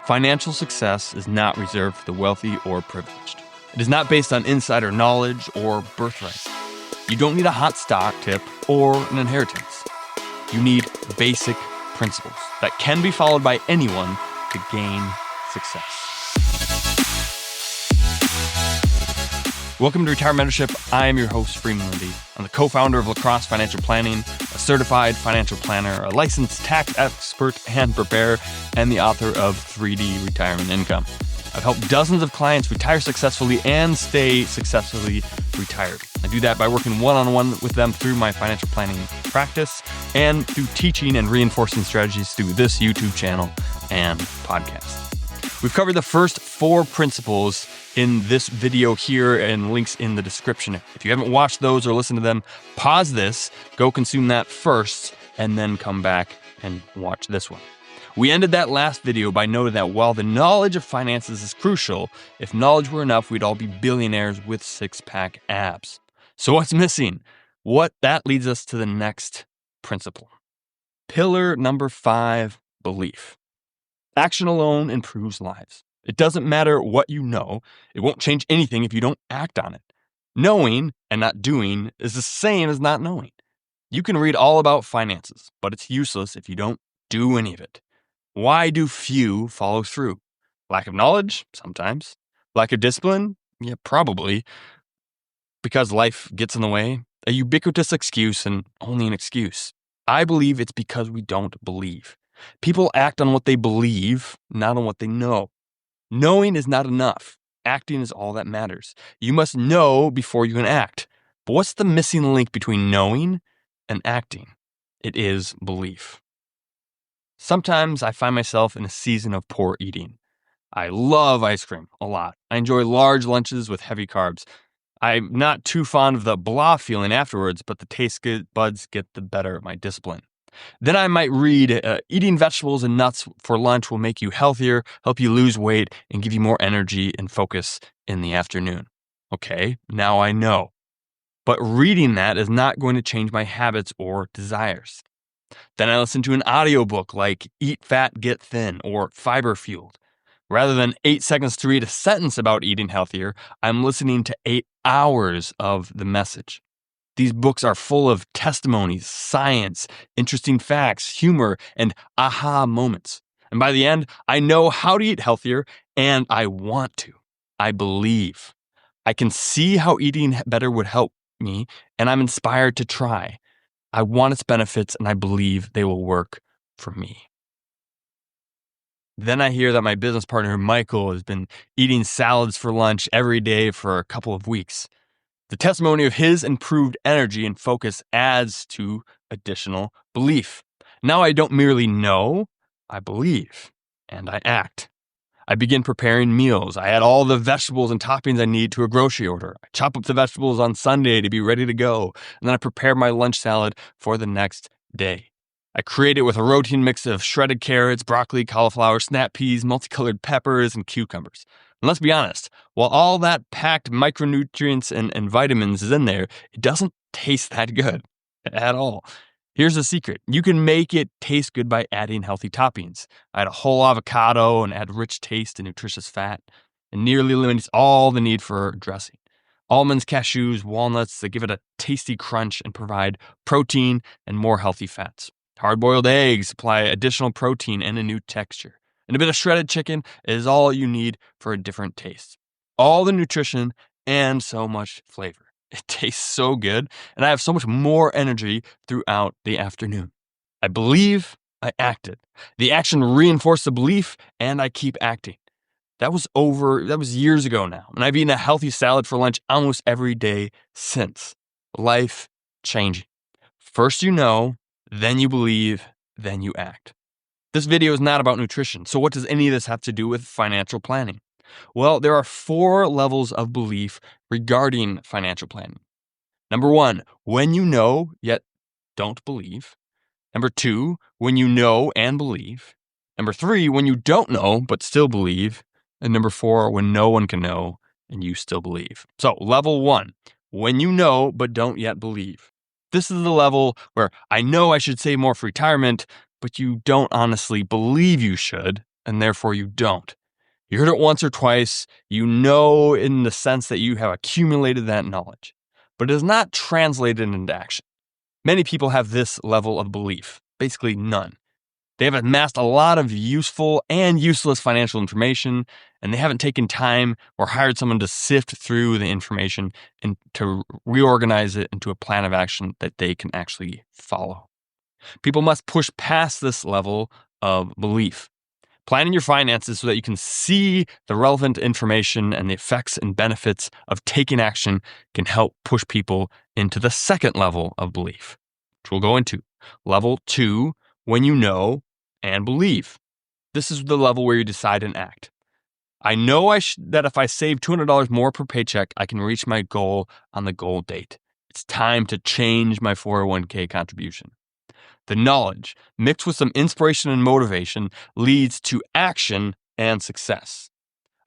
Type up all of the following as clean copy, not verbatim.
Financial success is not reserved for the wealthy or privileged. It is not based on insider knowledge or birthright. You don't need a hot stock tip or an inheritance. You need basic principles that can be followed by anyone to gain success. Welcome to Retire Mentorship. I am your host, Freeman Lindy. I'm the co-founder of Lacrosse Financial Planning, a certified financial planner, a licensed tax expert and preparer, and the author of 3D Retirement Income. I've helped dozens of clients retire successfully and stay successfully retired. I do that by working one-on-one with them through my financial planning practice and through teaching and reinforcing strategies through this YouTube channel and podcast. We've covered the first 4 principles in this video here and links in the description. If you haven't watched those or listened to them, pause this, go consume that first, and then come back and watch this one. We ended that last video by noting that while the knowledge of finances is crucial, if knowledge were enough, we'd all be billionaires with six-pack abs. So what's missing? That leads us to the next principle. Pillar number 5, belief. Action alone improves lives. It doesn't matter what you know. It won't change anything if you don't act on it. Knowing and not doing is the same as not knowing. You can read all about finances, but it's useless if you don't do any of it. Why do few follow through? Lack of knowledge? Sometimes. Lack of discipline? Yeah, probably. Because life gets in the way? A ubiquitous excuse and only an excuse. I believe it's because we don't believe. People act on what they believe, not on what they know. Knowing is not enough. Acting is all that matters. You must know before you can act. But what's the missing link between knowing and acting? It is belief. Sometimes I find myself in a season of poor eating. I love ice cream a lot. I enjoy large lunches with heavy carbs. I'm not too fond of the blah feeling afterwards, but the taste buds get the better of my discipline. Then I might read, eating vegetables and nuts for lunch will make you healthier, help you lose weight, and give you more energy and focus in the afternoon. Okay, now I know. But reading that is not going to change my habits or desires. Then I listen to an audiobook like Eat Fat, Get Thin or Fiber Fueled. Rather than 8 seconds to read a sentence about eating healthier, I'm listening to 8 hours of the message. These books are full of testimonies, science, interesting facts, humor, and aha moments. And by the end, I know how to eat healthier, and I want to. I believe. I can see how eating better would help me, and I'm inspired to try. I want its benefits, and I believe they will work for me. Then I hear that my business partner, Michael, has been eating salads for lunch every day for a couple of weeks. The testimony of his improved energy and focus adds to additional belief. Now I don't merely know, I believe, and I act. I begin preparing meals. I add all the vegetables and toppings I need to a grocery order. I chop up the vegetables on Sunday to be ready to go, and then I prepare my lunch salad for the next day. I create it with a routine mix of shredded carrots, broccoli, cauliflower, snap peas, multicolored peppers, and cucumbers. And let's be honest, while all that packed micronutrients and vitamins is in there, it doesn't taste that good at all. Here's the secret. You can make it taste good by adding healthy toppings. I add a whole avocado and add rich taste and nutritious fat. It nearly eliminates all the need for dressing. Almonds, cashews, walnuts, they give it a tasty crunch and provide protein and more healthy fats. Hard-boiled eggs supply additional protein and a new texture. And a bit of shredded chicken is all you need for a different taste. All the nutrition and so much flavor. It tastes so good, and I have so much more energy throughout the afternoon. I believe, I acted. The action reinforced the belief, and I keep acting. That was years ago now, and I've eaten a healthy salad for lunch almost every day since. Life changing. First you know, then you believe, then you act. This video is not about nutrition, so what does any of this have to do with financial planning? Well, there are 4 levels of belief regarding financial planning. Number 1, when you know yet don't believe. Number 2, when you know and believe. Number 3, when you don't know but still believe. And number 4, when no one can know and you still believe. So level 1, when you know but don't yet believe. This is the level where I know I should save more for retirement, but you don't honestly believe you should, and therefore you don't. You heard it once or twice. You know in the sense that you have accumulated that knowledge, but it is not translated into action. Many people have this level of belief, basically none. They have amassed a lot of useful and useless financial information, and they haven't taken time or hired someone to sift through the information and to reorganize it into a plan of action that they can actually follow. People must push past this level of belief. Planning your finances so that you can see the relevant information and the effects and benefits of taking action can help push people into the second level of belief, which we'll go into. Level 2, when you know and believe. This is the level where you decide and act. I know that if I save $200 more per paycheck, I can reach my goal on the goal date. It's time to change my 401k contribution. The knowledge, mixed with some inspiration and motivation, leads to action and success.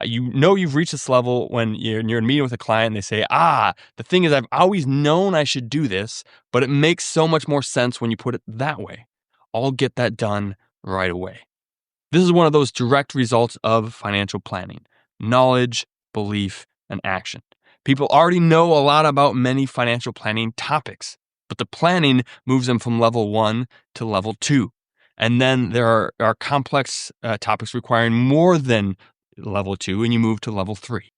You know you've reached this level when you're in a meeting with a client and they say, the thing is I've always known I should do this, but it makes so much more sense when you put it that way. I'll get that done right away. This is one of those direct results of financial planning: knowledge, belief, and action. People already know a lot about many financial planning topics, but the planning moves them from level 1 to level 2. And then there are complex topics requiring more than level 2, and you move to level 3.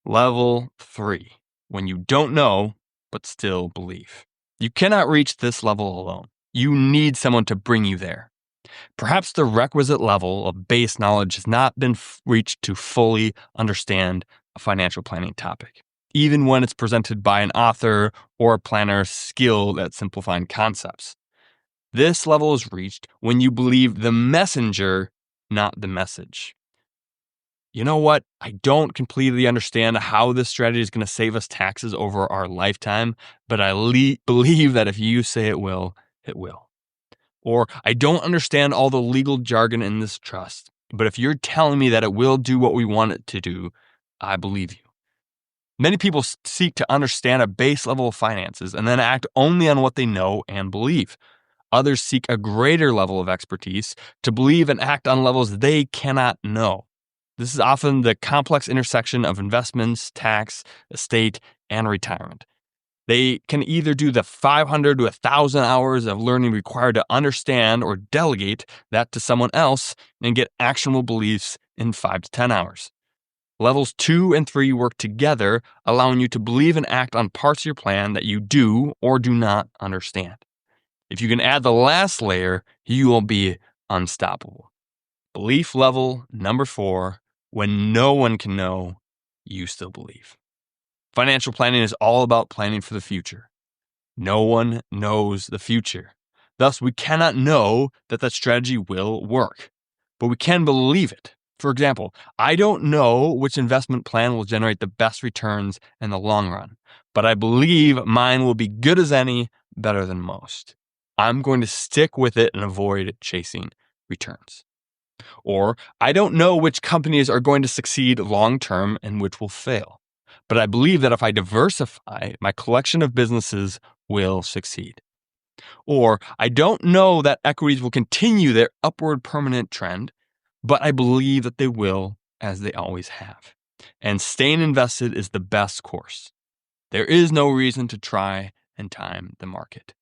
Level 3, when you don't know, but still believe. You cannot reach this level alone. You need someone to bring you there. Perhaps the requisite level of base knowledge has not been reached to fully understand a financial planning topic, even when it's presented by an author or a planner skilled at simplifying concepts. This level is reached when you believe the messenger, not the message. You know what? I don't completely understand how this strategy is going to save us taxes over our lifetime, but I believe that if you say it will, it will. Or, I don't understand all the legal jargon in this trust, but if you're telling me that it will do what we want it to do, I believe you. Many people seek to understand a base level of finances and then act only on what they know and believe. Others seek a greater level of expertise to believe and act on levels they cannot know. This is often the complex intersection of investments, tax, estate, and retirement. They can either do the 500 to 1,000 hours of learning required to understand or delegate that to someone else and get actionable beliefs in 5 to 10 hours. Levels 2 and 3 work together, allowing you to believe and act on parts of your plan that you do or do not understand. If you can add the last layer, you will be unstoppable. Belief level number 4, when no one can know, you still believe. Financial planning is all about planning for the future. No one knows the future. Thus, we cannot know that strategy will work, but we can believe it. For example, I don't know which investment plan will generate the best returns in the long run, but I believe mine will be good as any, better than most. I'm going to stick with it and avoid chasing returns. Or, I don't know which companies are going to succeed long-term and which will fail, but I believe that if I diversify, my collection of businesses will succeed. Or, I don't know that equities will continue their upward permanent trend, but I believe that they will, as they always have. And staying invested is the best course. There is no reason to try and time the market.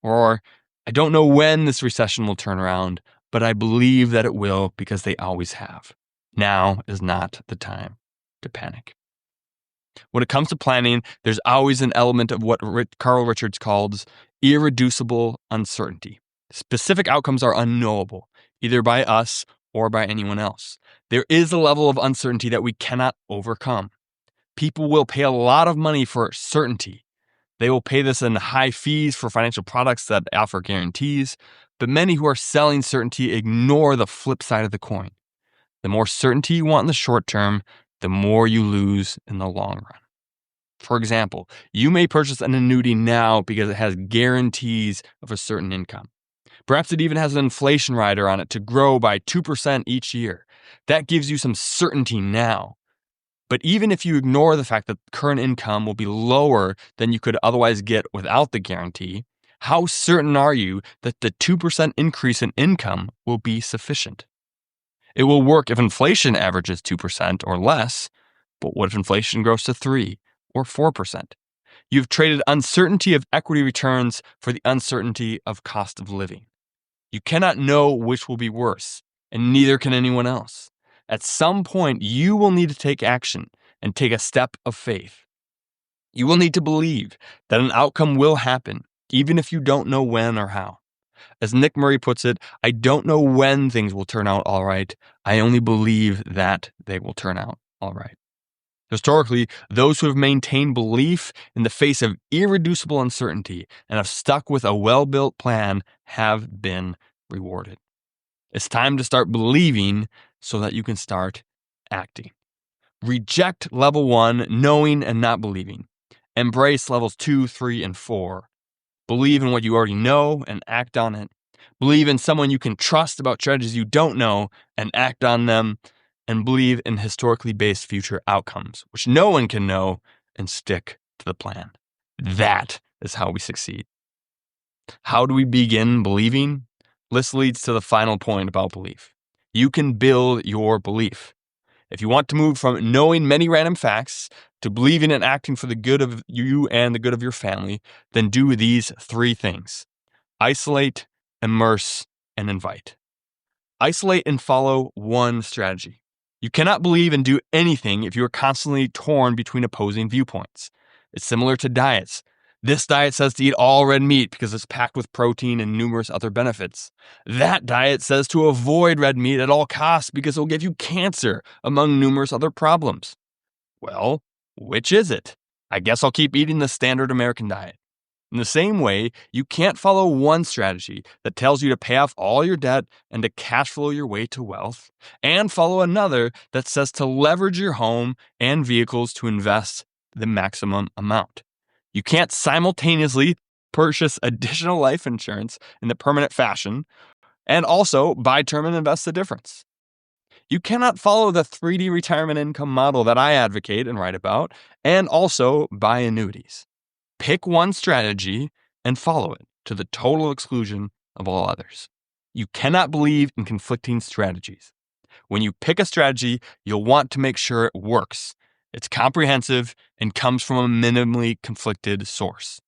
Or, I don't know when this recession will turn around, but I believe that it will because they always have. Now is not the time to panic. When it comes to planning, there's always an element of what Carl Richards calls irreducible uncertainty. Specific outcomes are unknowable, either by us or by anyone else. There is a level of uncertainty that we cannot overcome. People will pay a lot of money for certainty. They will pay this in high fees for financial products that offer guarantees, but many who are selling certainty ignore the flip side of the coin. The more certainty you want in the short term, the more you lose in the long run. For example, you may purchase an annuity now because it has guarantees of a certain income. Perhaps it even has an inflation rider on it to grow by 2% each year. That gives you some certainty now. But even if you ignore the fact that current income will be lower than you could otherwise get without the guarantee, how certain are you that the 2% increase in income will be sufficient? It will work if inflation averages 2% or less, but what if inflation grows to 3 or 4%? You've traded uncertainty of equity returns for the uncertainty of cost of living. You cannot know which will be worse, and neither can anyone else. At some point, you will need to take action and take a step of faith. You will need to believe that an outcome will happen, even if you don't know when or how. As Nick Murray puts it, I don't know when things will turn out all right. I only believe that they will turn out all right. Historically, those who have maintained belief in the face of irreducible uncertainty and have stuck with a well-built plan have been rewarded. It's time to start believing so that you can start acting. Reject level 1, knowing and not believing. Embrace levels 2, 3, and 4. Believe in what you already know and act on it. Believe in someone you can trust about strategies you don't know and act on them. And believe in historically based future outcomes, which no one can know, and stick to the plan. That is how we succeed. How do we begin believing? This leads to the final point about belief. You can build your belief. If you want to move from knowing many random facts to believing and acting for the good of you and the good of your family, then do these 3 things. Isolate, immerse, and invite. Isolate and follow one strategy. You cannot believe and do anything if you are constantly torn between opposing viewpoints. It's similar to diets. This diet says to eat all red meat because it's packed with protein and numerous other benefits. That diet says to avoid red meat at all costs because it will give you cancer, among numerous other problems. Well, which is it? I guess I'll keep eating the standard American diet. In the same way, you can't follow one strategy that tells you to pay off all your debt and to cash flow your way to wealth, and follow another that says to leverage your home and vehicles to invest the maximum amount. You can't simultaneously purchase additional life insurance in the permanent fashion and also buy term and invest the difference. You cannot follow the 3D retirement income model that I advocate and write about and also buy annuities. Pick one strategy and follow it to the total exclusion of all others. You cannot believe in conflicting strategies. When you pick a strategy, you'll want to make sure it works. It's comprehensive and comes from a minimally conflicted source.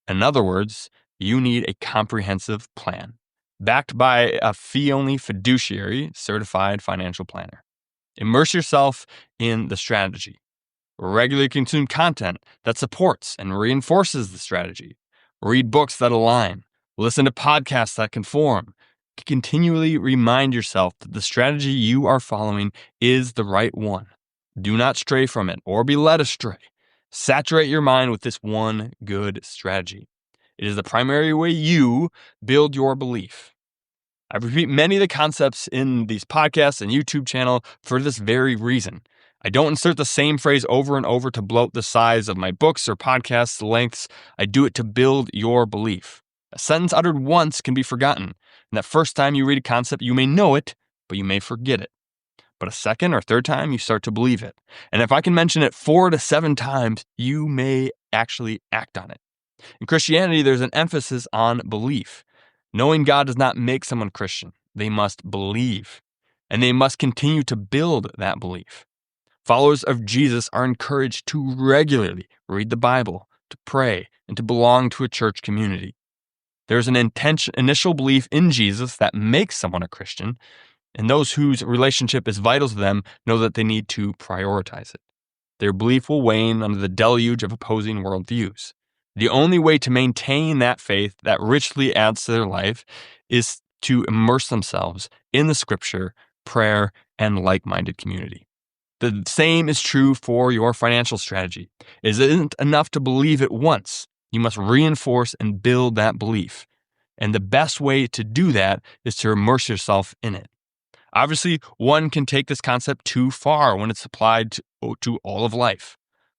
In other words, you need a comprehensive plan, backed by a fee-only fiduciary certified financial planner. Immerse yourself in the strategy. Regularly consume content that supports and reinforces the strategy. Read books that align. Listen to podcasts that conform. Continually remind yourself that the strategy you are following is the right one. Do not stray from it or be led astray. Saturate your mind with this one good strategy. It is the primary way you build your belief. I repeat many of the concepts in these podcasts and YouTube channel for this very reason. I don't insert the same phrase over and over to bloat the size of my books or podcasts lengths. I do it to build your belief. A sentence uttered once can be forgotten, and that first time you read a concept, you may know it, but you may forget it. But a second or third time, you start to believe it. And if I can mention it 4 to 7 times, you may actually act on it. In Christianity, there's an emphasis on belief. Knowing God does not make someone Christian. They must believe, and they must continue to build that belief. Followers of Jesus are encouraged to regularly read the Bible, to pray, and to belong to a church community. There's an initial belief in Jesus that makes someone a Christian, and those whose relationship is vital to them know that they need to prioritize it. Their belief will wane under the deluge of opposing worldviews. The only way to maintain that faith that richly adds to their life is to immerse themselves in the scripture, prayer, and like-minded community. The same is true for your financial strategy. It isn't enough to believe it once. You must reinforce and build that belief. And the best way to do that is to immerse yourself in it. Obviously, one can take this concept too far when it's applied to all of life.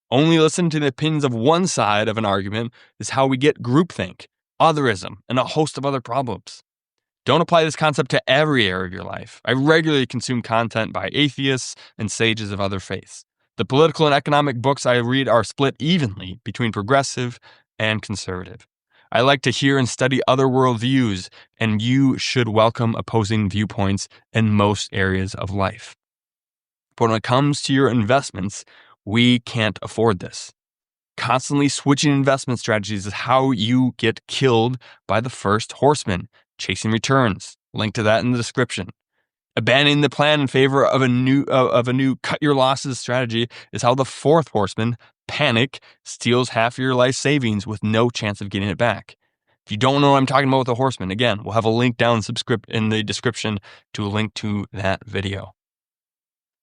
Only listen to the opinions of one side of an argument is how we get groupthink, otherism, and a host of other problems. Don't apply this concept to every area of your life. I regularly consume content by atheists and sages of other faiths. The political and economic books I read are split evenly between progressive and conservative. I like to hear and study other worldviews, and you should welcome opposing viewpoints in most areas of life. But when it comes to your investments, we can't afford this. Constantly switching investment strategies is how you get killed by the first horseman, chasing returns. Link to that in the description. Abandoning the plan in favor of a new cut your losses strategy is how the fourth horseman, panic, steals half of your life savings with no chance of getting it back. If you don't know what I'm talking about with the horseman, again, we'll have a link down in the description to a link to that video.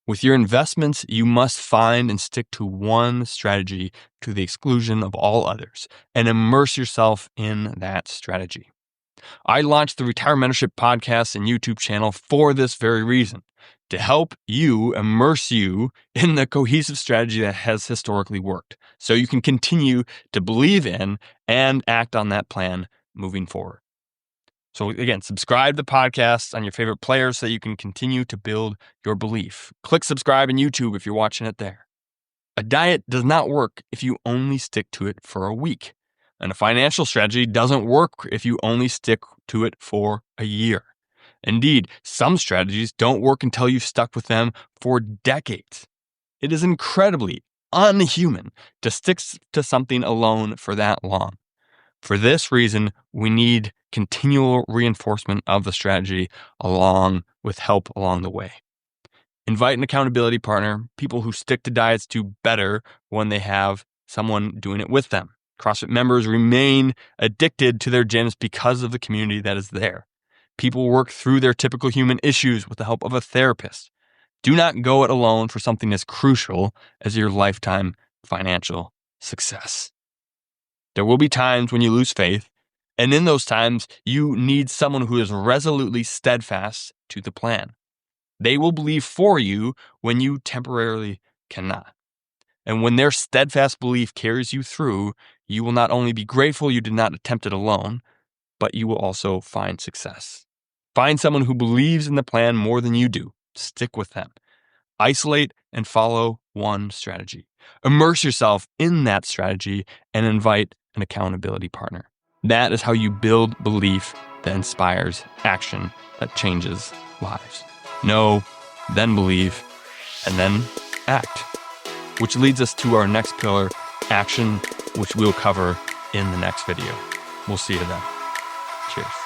With your investments, you must find and stick to one strategy to the exclusion of all others and immerse yourself in that strategy. I launched the RetireMentorship Podcast and YouTube channel for this very reason, to help you immerse you in the cohesive strategy that has historically worked, so you can continue to believe in and act on that plan moving forward. So again, subscribe to the podcast on your favorite player so that you can continue to build your belief. Click subscribe in YouTube if you're watching it there. A diet does not work if you only stick to it for a week. And a financial strategy doesn't work if you only stick to it for a year. Indeed, some strategies don't work until you've stuck with them for decades. It is incredibly unhuman to stick to something alone for that long. For this reason, we need continual reinforcement of the strategy along with help along the way. Invite an accountability partner. People who stick to diets do better when they have someone doing it with them. CrossFit members remain addicted to their gyms because of the community that is there. People work through their typical human issues with the help of a therapist. Do not go it alone for something as crucial as your lifetime financial success. There will be times when you lose faith, and in those times, you need someone who is resolutely steadfast to the plan. They will believe for you when you temporarily cannot. And when their steadfast belief carries you through, you will not only be grateful you did not attempt it alone, but you will also find success. Find someone who believes in the plan more than you do. Stick with them. Isolate and follow one strategy. Immerse yourself in that strategy and invite an accountability partner. That is how you build belief that inspires action that changes lives. Know, then believe, and then act. Which leads us to our next pillar, action, which we'll cover in the next video. We'll see you then. Cheers.